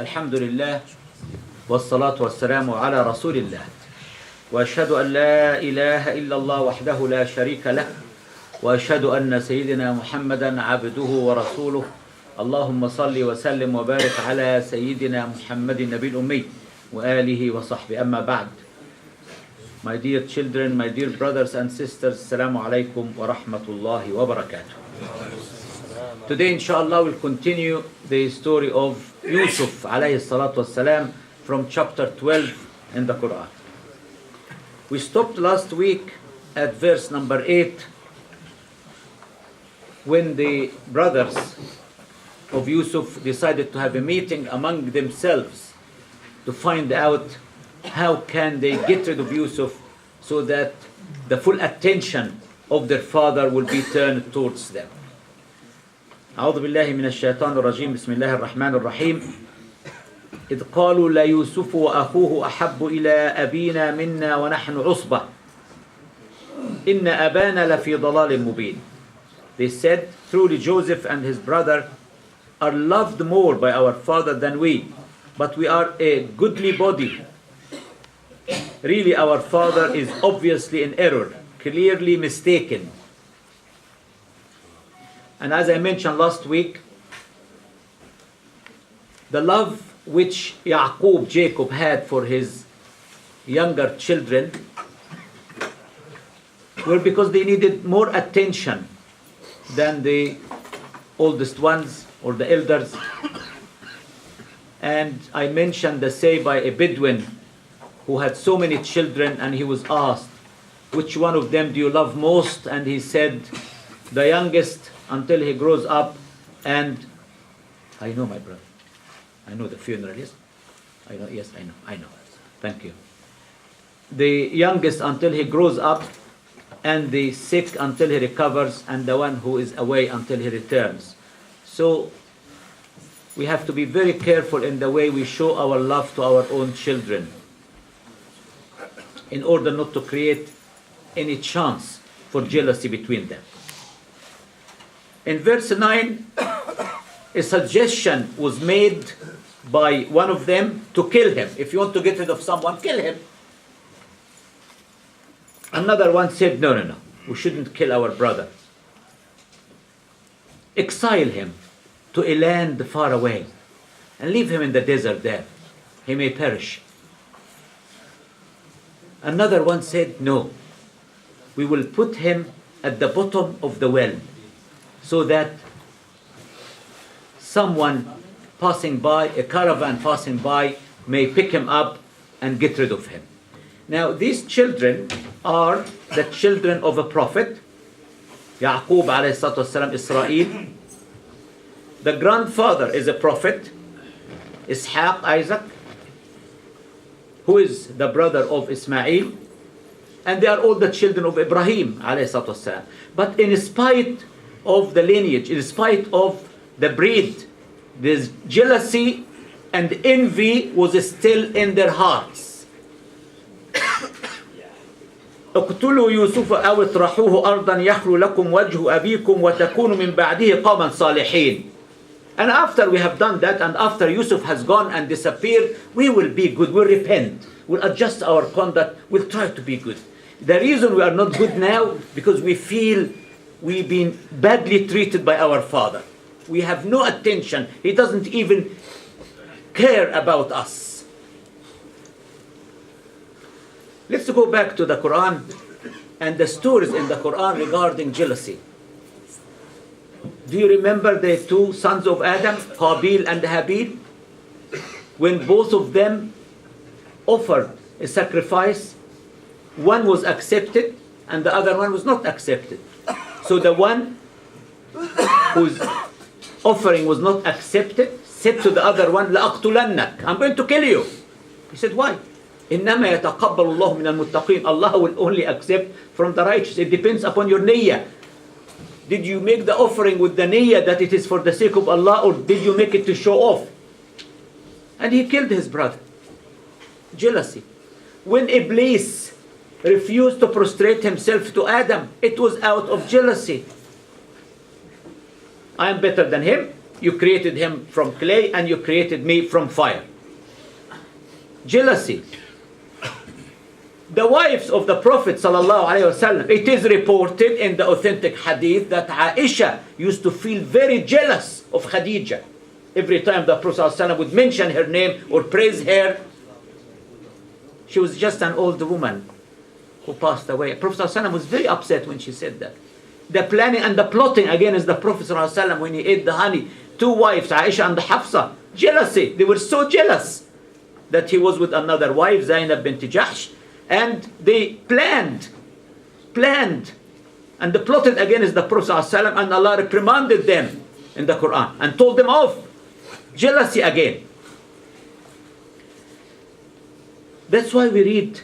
الحمد لله والصلاة والسلام على رسول الله وأشهد أن لا إله إلا الله وحده لا شريك له وأشهد أن سيدنا محمدا عبده ورسوله اللهم صل وسلم وبارك على سيدنا محمد النبي الأمي وآله وصحبه أما بعد. My dear children, my dear brothers and sisters, Assalamu alaikum wa rahmatullahi wa barakatuh. Today, inshallah, we'll continue the story of Yusuf alayhi salatu wassalam from chapter 12 in the Quran. We stopped last week at verse number 8 when the brothers of Yusuf decided to have a meeting among themselves to find out how can they get rid of Yusuf so that the full attention of their father will be turned towards them. أعوذ بالله من الشيطان الرجيم بسم الله الرحمن الرحيم إذ قالوا لا يوسف وأخوه أحب إلى أبينا منا ونحن عصبة إن أبانا لفي ضلال مبين. They said, truly Joseph and his brother are loved more by our father than we, but we are a goodly body. Really, our father is obviously in error, clearly mistaken. And as I mentioned last week, the love which Jacob had for his younger children were because they needed more attention than the oldest ones or the elders. And I mentioned the say by a Bedouin who had so many children, and he was asked, which one of them do you love most? And he said, the youngest until he grows up. And I know, my brother, I know the funeral, yes? I know, yes, I know. Thank you. The youngest until he grows up, and the sick until he recovers, and the one who is away until he returns. So we have to be very careful in the way we show our love to our own children in order not to create any chance for jealousy between them. In verse 9, a suggestion was made by one of them to kill him. If you want to get rid of someone, kill him. Another one said, no, we shouldn't kill our brother. Exile him to a land far away and leave him in the desert there. He may perish. Another one said, no, we will put him at the bottom of the well so that someone passing by, a caravan passing by, may pick him up and get rid of him. Now, these children are the children of a prophet, Yaqub alayhi salatu wasalam, Israel. The grandfather is a prophet, Ishaq, Isaac, who is the brother of Ismail. And they are all the children of Ibrahim alayhi salatu wasalam. But in spite of the lineage, in spite of the breed, this jealousy and envy was still in their hearts. اقتلوا يوسف أو اطرحوه أرضا يخلو لكم وجه أبيكم وتكونوا من بعده قوما صالحين. And after we have done that, and after Yusuf has gone and disappeared, we will be good, we'll repent, we'll adjust our conduct, we'll try to be good. The reason we are not good now, because we feel we've been badly treated by our father. We have no attention. He doesn't even care about us. Let's go back to the Quran and the stories in the Quran regarding jealousy. Do you remember the two sons of Adam, Qabil and Habil? When both of them offered a sacrifice, one was accepted and the other one was not accepted. So the one whose offering was not accepted said to the other one, لَأَقْتُلَنَّكَ, I'm going to kill you. He said, why? إِنَّمَا يَتَقَبَّلُ اللَّهُ مِنَ الْمُتَّقِينَ. Allah will only accept from the righteous. It depends upon your niyyah. Did you make the offering with the niyyah that it is for the sake of Allah, or did you make it to show off? And he killed his brother. Jealousy. When Iblis refused to prostrate himself to Adam, it was out of jealousy. I am better than him. You created him from clay and you created me from fire. Jealousy. The wives of the Prophet ﷺ, it is reported in the authentic hadith that Aisha used to feel very jealous of Khadija. Every time the Prophet ﷺ would mention her name or praise her, she was just an old woman who passed away. Prophet ﷺ was very upset when she said that. The planning and the plotting against the Prophet ﷺ when he ate the honey. Two wives, Aisha and Hafsa, jealousy. They were so jealous that he was with another wife, Zainab bint Jahsh. And they planned and they plotted against the Prophet ﷺ, and Allah reprimanded them in the Quran and told them off. Jealousy again. That's why we read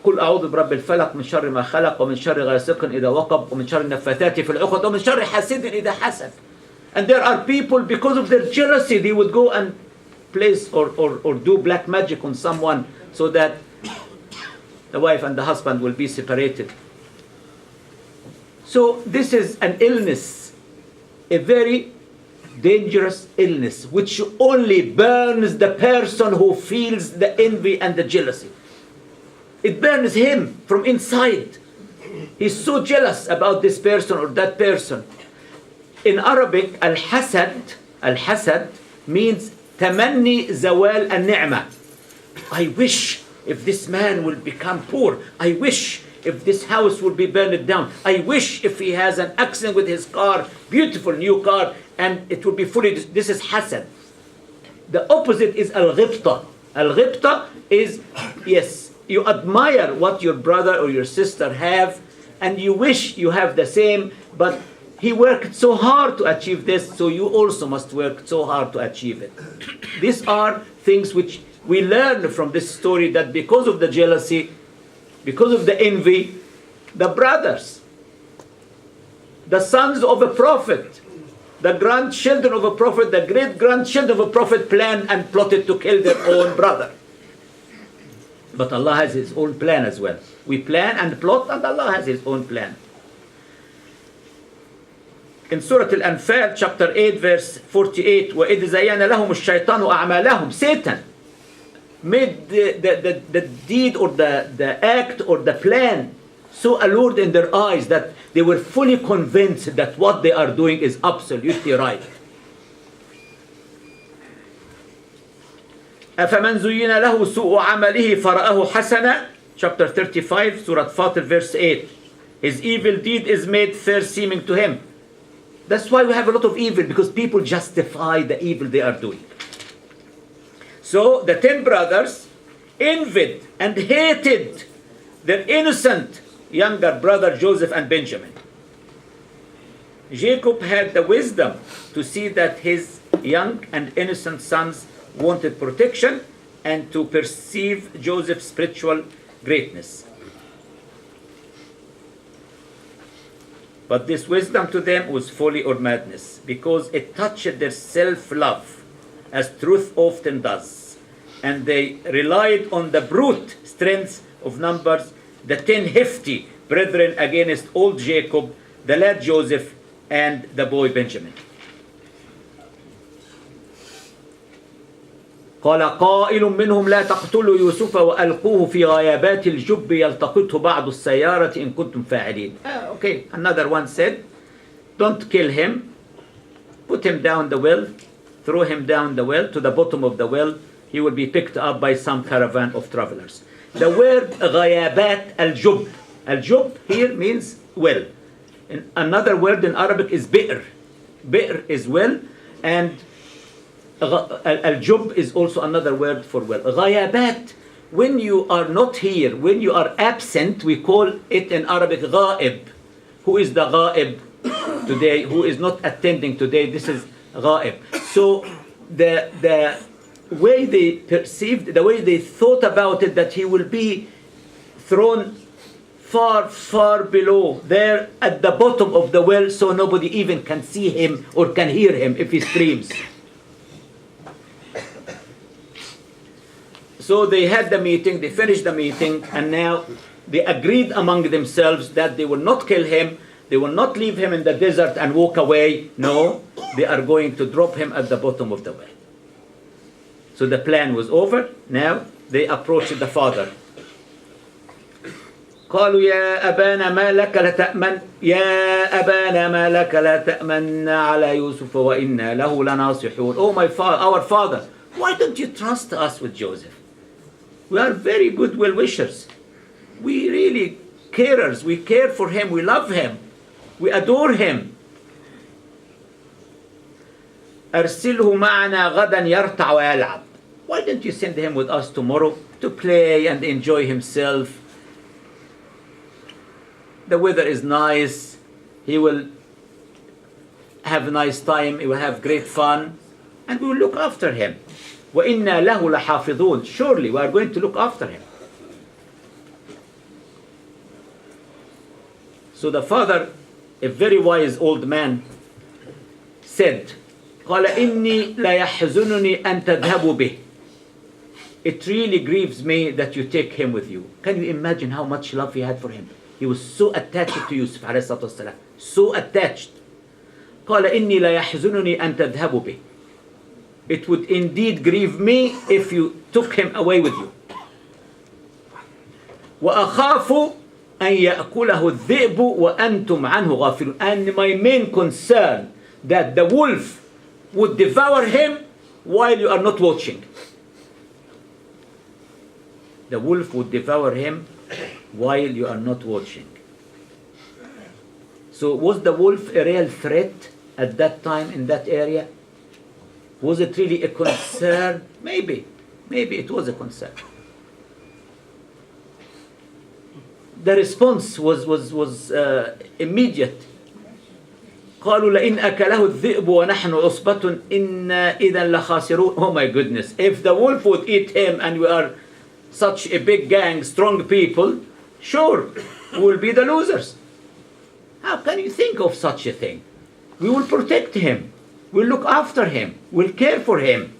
قل أعوذ برب الفلق من شر ما خلق ومن شر غاسق إذا وقب ومن شر النفاثات في العقد ومن شر حاسد إذا حسد. And there are people, because of their jealousy, they would go and place or do black magic on someone so that the wife and the husband will be separated. So this is an illness, a very dangerous illness, which only burns the person who feels the envy and the jealousy. It burns him from inside. He's so jealous about this person or that person. In Arabic, al-hasad means tamanni zawal al-ni'mah. I wish if this man will become poor. I wish if this house will be burned down. I wish if he has an accident with his car, beautiful new car, and it will be fully. This is hasad. The opposite is al-ghibta. Al-ghibta is, yes, you admire what your brother or your sister have, and you wish you have the same, but he worked so hard to achieve this, so you also must work so hard to achieve it. These are things which we learn from this story, that because of the jealousy, because of the envy, the brothers, the sons of a prophet, the grandchildren of a prophet, the great-grandchildren of a prophet planned and plotted to kill their own brother. But Allah has His own plan as well. We plan and plot, and Allah has His own plan. In Surah Al-Anfal, chapter 8, verse 48, وَإِذْ زَيَّنَ لَهُمُ الشَّيْطَانُ أَعْمَالَهُم. Satan made the deed or the act or the plan so allured in their eyes that they were fully convinced that what they are doing is absolutely right. أَفَمَنْ زُيِّنَ لَهُ سُوءُ عَمَلِهِ فَرَأَهُ حَسَنًا. Chapter 35, Surah Fatir, verse 8. His evil deed is made fair seeming to him. That's why we have a lot of evil, because people justify the evil they are doing. So the 10 brothers envied and hated their innocent younger brother Joseph and Benjamin. Jacob had the wisdom to see that his young and innocent sons wanted protection and to perceive Joseph's spiritual greatness. But this wisdom to them was folly or madness, because it touched their self-love, as truth often does. And they relied on the brute strength of numbers, the 10 hefty brethren against old Jacob, the lad Joseph, and the boy Benjamin. قال قائل منهم لا تقتلوا يوسف وألقوه في غيابات الجب يلتقطه بعض السيارة إن كنتم فاعلين. Okay, another one said, don't kill him, put him down the well, throw him down the well to the bottom of the well. He will be picked up by some caravan of travelers. The word غيابات الجب. الجب here means well. And another word in Arabic is بئر. بئر is well, and al-jub is also another word for well. Ghayabat, when you are not here, when you are absent, we call it in Arabic ghaib. Who is the ghaib today? Who is not attending today? This is ghaib. So the way they perceived, the way they thought about it, that he will be thrown far, far below, there at the bottom of the well, so nobody even can see him or can hear him if he screams. So they had the meeting, they finished the meeting, and now they agreed among themselves that they will not kill him, They will not leave him in the desert and walk away. No, they are going to drop him at the bottom of the well. So the plan was over. Now they approached the father. قالوا يا أبانا ما لك لا تأمن يا أبانا ما لك لا تأمن على يوسف وإنا له لناصحون. Oh my father, our father, why don't you trust us with Joseph? We are very good well-wishers. We really carers. We care for him. We love him. We adore him. أرسله معنا غدا يرتع ويلعب. Why don't you send him with us tomorrow to play and enjoy himself? The weather is nice. He will have a nice time. He will have great fun. And we will look after him. وَإِنَّا لَهُ لَحَافِظُونَ. Surely we are going to look after him. So the father, a very wise old man, said, قَالَ إِنِّي لَيَحْزُنُنِي أَن تَذْهَبُوا بِهِ. It really grieves me that you take him with you. Can you imagine how much love he had for him? He was so attached to Yusuf عليه الصلاة والسلام. So attached. قال إني لا يحزنني أن تذهبوا به. It would indeed grieve me if you took him away with you. وأخاف أن يأكله الذئب وأنتم عنه غافلون. And my main concern that the wolf would devour him while you are not watching. The wolf would devour him while you are not watching. So was the wolf a real threat at that time in that area? Was it really a concern? Maybe it was a concern. The response was immediate. قالوا لئن أكله الذئب ونحن عصبة إنا إذا لخاسرون. Oh my goodness, if the wolf would eat him and we are such a big gang, strong people, sure, we will be the losers. How can you think of such a thing? We will protect him. We'll look after him. We'll care for him.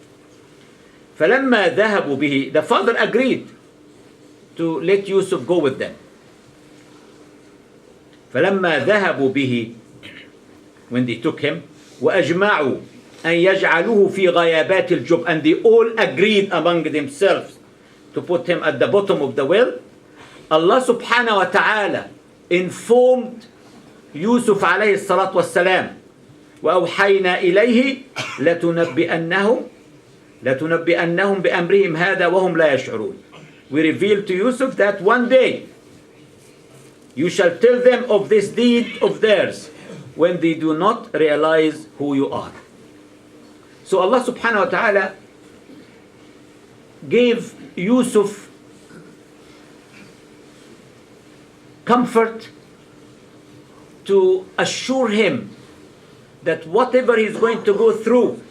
فَلَمَّا ذَهَبُوا بِهِ. The father agreed to let Yusuf go with them. فَلَمَّا ذَهَبُوا بِهِ. When they took him, وَأَجْمَعُوا أَن يَجْعَلُوهُ فِي غَيَابَاتِ الْجُبِّ. And they all agreed among themselves to put him at the bottom of the well. Allah subhanahu wa ta'ala informed Yusuf alayhi salatu wassalam, وأوحينا إليه لتنبئنهم بأمرهم هذا وهم لا يشعرون. We revealed to Yusuf that one day you shall tell them of this deed of theirs when they do not realize who you are. So Allah subhanahu wa ta'ala gave Yusuf comfort to assure him that whatever he's going to go through,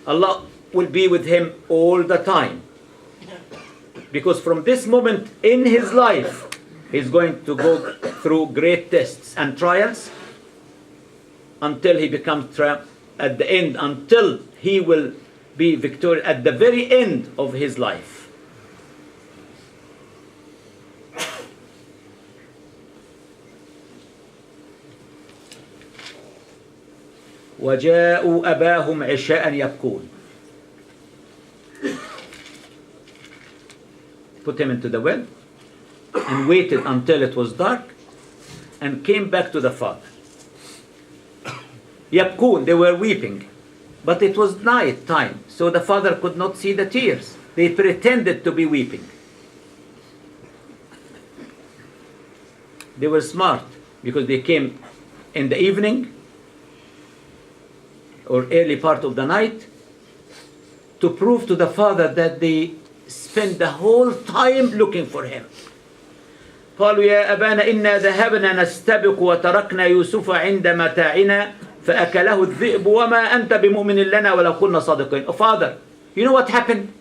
Allah will be with him all the time. Because from this moment in his life, he's going to go through great tests and trials until he becomes at the end, until he will be victorious at the very end of his life. وَجَاءُوا أَبَاهُمْ عِشَاءً يَبْكُونَ. Put him into the well and waited until it was dark and came back to the father. يَبْكُونَ, they were weeping. But it was night time, so the father could not see the tears. They pretended to be weeping. They were smart because they came in the evening or early part of the night to prove to the father that they spent the whole time looking for him. قالوا يا أبانا إنا ذهبنا نستبق وتركنا يوسف عند متاعنا فأكله الذئب وما أنت بمؤمن لنا ولو كنا صادقين. Oh father, you know what happened?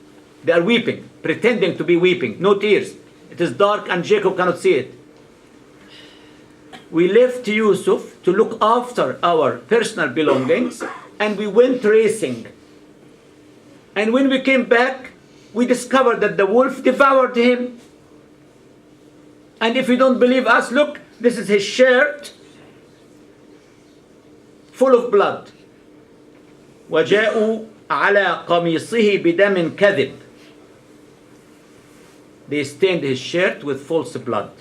They are weeping, pretending to be weeping, no tears. It is dark and Jacob cannot see it. We left Yusuf to look after our personal belongings and we went racing. And when we came back, we discovered that the wolf devoured him. And if you don't believe us, look, This is his shirt full of blood. وَجَاءُوا عَلَى قَمِيصِهِ بِدَمٍ كَذِبٍ. They stained his shirt with false blood.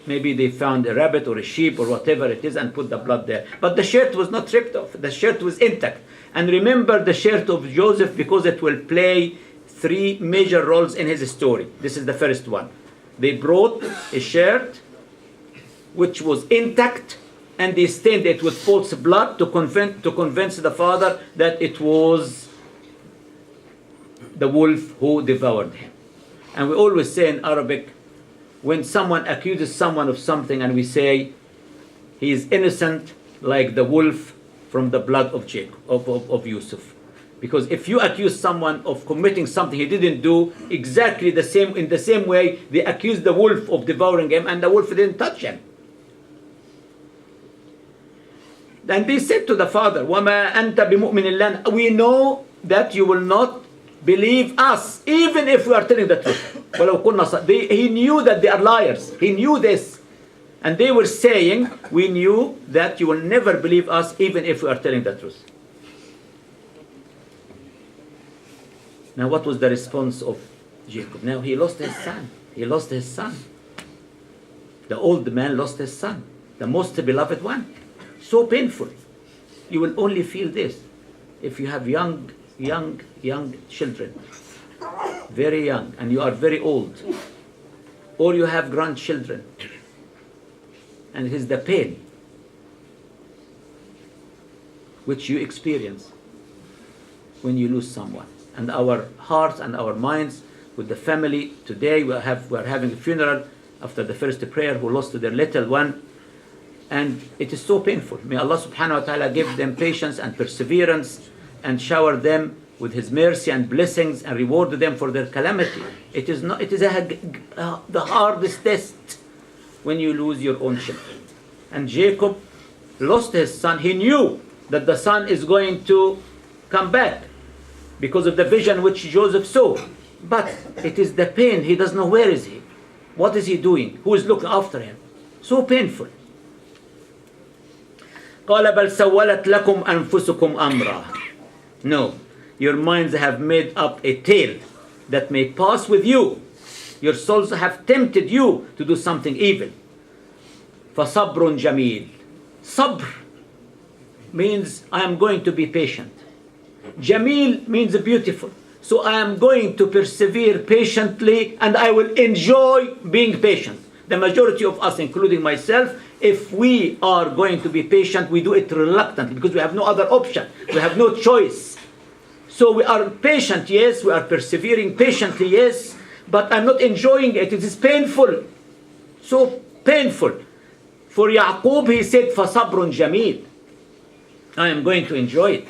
Maybe they found a rabbit or a sheep or whatever it is and put the blood there. But the shirt was not ripped off. The shirt was intact. And remember the shirt of Joseph, because it will play 3 major roles in his story. This is the first one. They brought a shirt which was intact, and they stained it with false blood to convince the father that it was the wolf who devoured him. And we always say in Arabic, when someone accuses someone of something, and we say he is innocent like the wolf from the blood of Jacob, of Yusuf. Because if you accuse someone of committing something he didn't do, exactly the same, in the same way, they accused the wolf of devouring him, and the wolf didn't touch him. And they said to the father, وَمَا أَنْتَ بِمُؤْمِنٍ لَنَا. We know that you will not believe us, even if we are telling the truth. He knew that they are liars. He knew this. And they were saying, we knew that you will never believe us, even if we are telling the truth. Now what was the response of Jacob? Now he lost his son. He lost his son. The old man lost his son, the most beloved one. So painful. You will only feel this if you have young children, very young, and you are very old, or you have grandchildren, and it is the pain which you experience when you lose someone. And our hearts and our minds with the family today, we are having a funeral after the first prayer who lost their little one, and it is so painful. May Allah subhanahu wa ta'ala give them patience and perseverance and shower them with His mercy and blessings and reward them for their calamity. It is the hardest test when you lose your own children. And Jacob lost his son. He knew that the son is going to come back because of the vision which Joseph saw. But it is the pain. He doesn't know where is he. What is he doing? Who is looking after him? So painful. قال بل سولت لكم أنفسكم أمرا. No, your minds have made up a tale that may pass with you. Your souls have tempted you to do something evil. فصبر جميل. Sabr means I am going to be patient. Jamil means beautiful. So I am going to persevere patiently, and I will enjoy being patient. The majority of us, including myself, if we are going to be patient, we do it reluctantly because we have no other option. We have no choice. So we are patient, yes, we are persevering patiently, yes, but I'm not enjoying it. It is painful. So painful. For Yaqub, he said, فَصَبْرٌ جَمِيلٌ. I am going to enjoy it.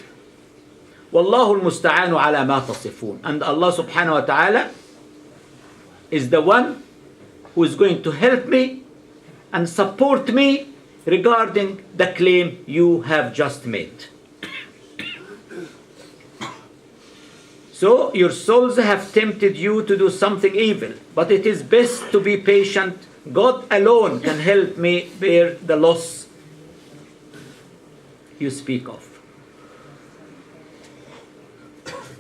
وَاللَّهُ الْمُسْتَعَانُ عَلَى مَا تَصِفُونَ. And Allah subhanahu wa ta'ala is the one who is going to help me and support me regarding the claim you have just made. So your souls have tempted you to do something evil, but it is best to be patient. God alone can help me bear the loss you speak of.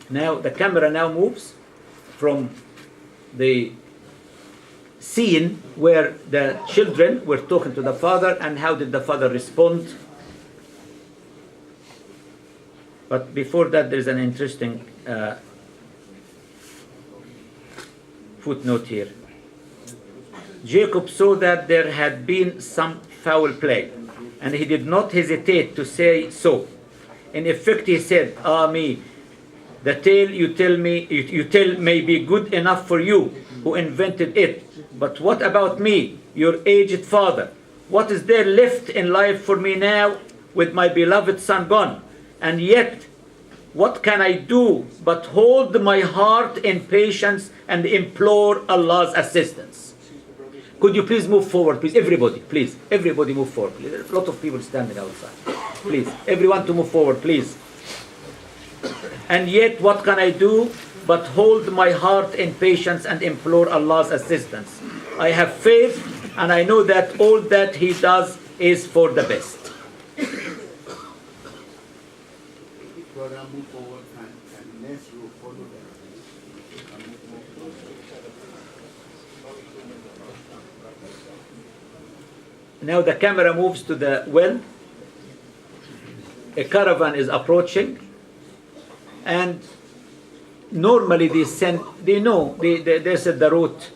Now the camera now moves from the scene where the children were talking to the father, and how did the father respond. But before that, there's an interesting footnote here. Jacob saw that there had been some foul play, and he did not hesitate to say so. In effect, he said, me, the tale you tell may be good enough for you who invented it, but what about me, your aged father? What is there left in life for me now with my beloved son gone? And yet, what can I do but hold my heart in patience and implore Allah's assistance? Could you please move forward, please? Everybody move forward, please. There's a lot of people standing outside. Please, everyone to move forward, please. And yet, what can I do but hold my heart in patience and implore Allah's assistance? I have faith and I know that all that he does is for the best. Move forward and next you follow them. Now the camera moves to the well. A caravan is approaching, and normally they said the route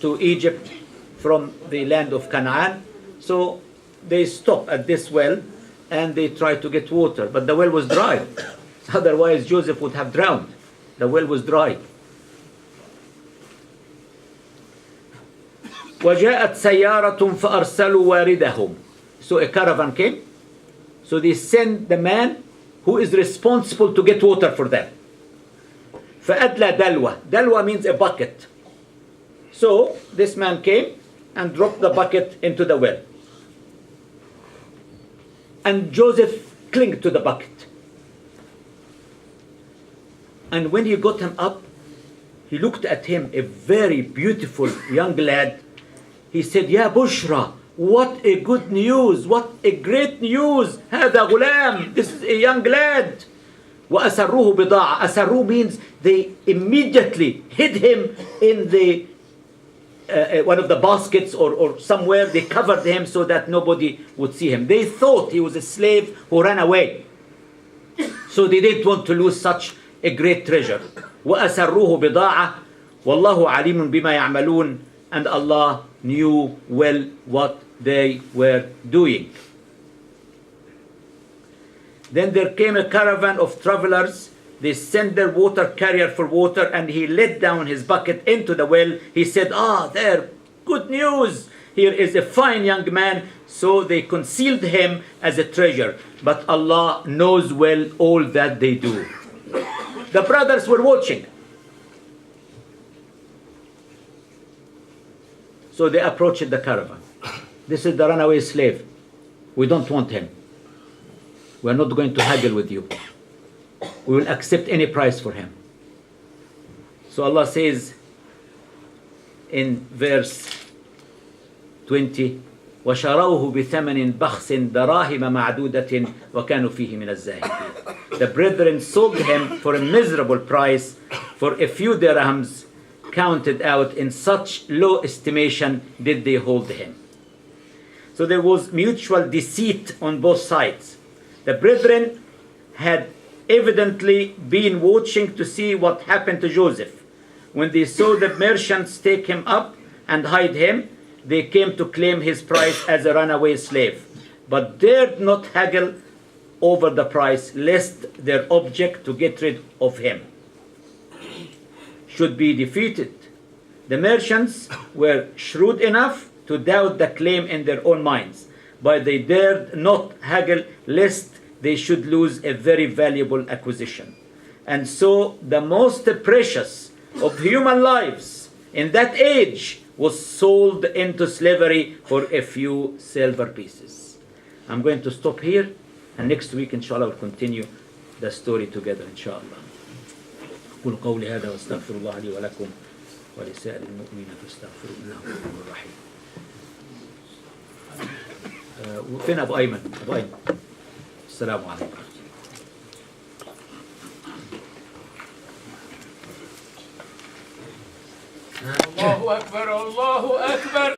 to Egypt from the land of Canaan. So they stop at this well and they try to get water, but the well was dry. Otherwise Joseph would have drowned. The well was dry. وجاءت سيارة فأرسلوا واردهم. So a caravan came. So they send the man who is responsible to get water for them. فأدلى دلوة. دلوة means a bucket. So this man came and dropped the bucket into the well. And Joseph clung to the bucket. And when he got him up, he looked at him, a very beautiful young lad. He said, Ya Bushra, what a good news, what a great news. هذا غلام, this is a young lad. وأسروه بضاعة. أسروه means they immediately hid him in the one of the baskets or somewhere. They covered him so that nobody would see him. They thought he was a slave who ran away. So they didn't want to lose such a great treasure. وأسروه بضاعة والله عليم بما يعملون. And Allah knew well what they were doing. Then there came a caravan of travelers. They sent their water carrier for water, and he let down his bucket into the well. He said, there, good news. Here is a fine young man. So they concealed him as a treasure. But Allah knows well all that they do. The brothers were watching. So they approached the caravan. This is the runaway slave. We don't want him. We are not going to haggle with you. We will accept any price for him. So Allah says in verse 20, وَشَرَوْهُ بِثَمَنٍ بَخْسٍ دَرَاهِمَ مَعْدُودَةٍ وَكَانُوا فِيهِ مِنَ الزَّاهِدِينَ. The brethren sold him for a miserable price, for a few dirhams, counted out. In such low estimation did they hold him. So there was mutual deceit on both sides. The brethren had evidently been watching to see what happened to Joseph. When they saw the merchants take him up and hide him, they came to claim his price as a runaway slave, but dared not haggle over the price, lest their object to get rid of him should be defeated. The merchants were shrewd enough to doubt the claim in their own minds, but they dared not haggle lest they should lose a very valuable acquisition. And so the most precious of human lives in that age was sold into slavery for a few silver pieces. I'm going to stop here, and next week inshallah we'll continue the story together inshallah. قل قولي هذا واستغفر الله لي ولكم ولسائر المؤمنين فاستغفروا انه هو الغفور الرحيم. فين ابو ايمن؟ ابو ايمن. السلام عليكم. الله اكبر الله اكبر.